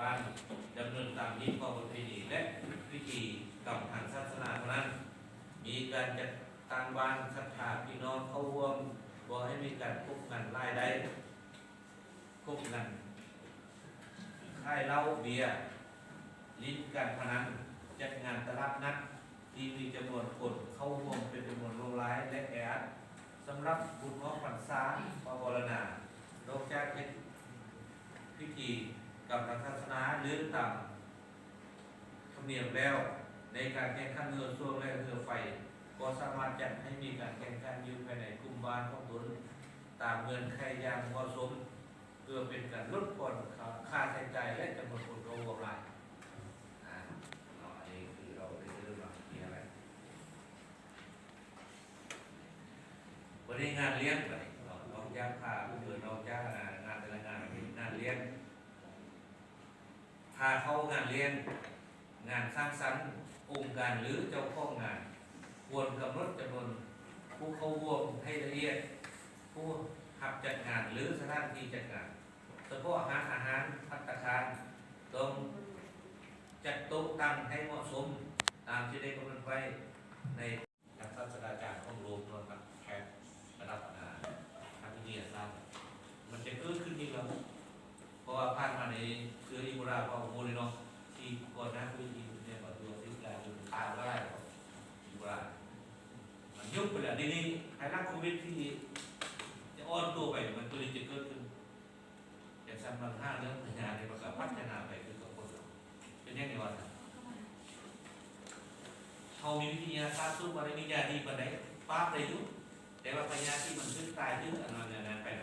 านดำเนินตามที่ข้อประเพณีและพิธีกรรมทางศาสนาเท่านั้นมีการจัดตั้งบ้านศรัทธาพี่น้องเข้าร่วมบ่ให้มีการพบกันรายได้พบกันค่ายเหล้าเบียร์ลิ้นการพนันจัดงานตลาดนัดที่มีจำนวนคนเข้าร่วมเป็นจำนวนโลร้ายและแออัดสำหรับบุญออกพรรษาพระวรณานอกจากพิธีกรรมทางศาสนาหรือตามธรรมเนียมแล้วในการแข่งขันเรือส่วงและเรือไฟก็สามารถจัดให้มีการแข่งขันอยู่ภายในกลุ่มบ้านของตนตามเงื่อนไขอย่างเหมาะสมเพื่อเป็นการลดผ่อนค่าใช้จ่ายและจำนวนคนเข้าร่วมรายอันนี้คือเราได้เริ่มมามีอะไรวันนี้งานเลี้ยงไปน้องจ้างพาผู้เดินน้องจ้างงานแต่ละงานงานเลี้ยงพาเข้างานเลี้ยงงานสร้างสรรค์องค์การหรือเจ้าของงานควรกำหนดจำนวนผู้เข้าร่วมให้ละเอียดผู้ขับจัดงานหรือสถานที่จัดงานเฉพาะอาหารภัตตาคารต้องจัดโต๊ะตั้งให้เหมาะสมตามที่ได้กำหนดไว้ในศาสตราจารย์ของโลกนะครับแพทย์ระดับทางวิทยาศาสตร์มันจะเกิดขึ้นนี่แล้วเพราะว่าผ่านมาในเชื้ออีโบลาของโมเลนองที่ก่อนหน้าคุยทีเนี่ยก็ตัวที่กลายเป็นตายก็ได้อีโบลามันยุบไปแล้วนี่ภายหลังโควิดที่จะอ่อนตัวไปมันตัวนี้จะเกิดขึ้นอย่างสำคัญ5เรื่องปัญญาในประกาศพัฒนาไปคือกับคนเราเป็นยังไงวะเขามีวิทยาศาสตร์สู้อะไรมียาดีกว่าไหนป้าไปยุแต่ว่าปัญญาที่มันขึ้นตายเยอะอันนั้นไปไหน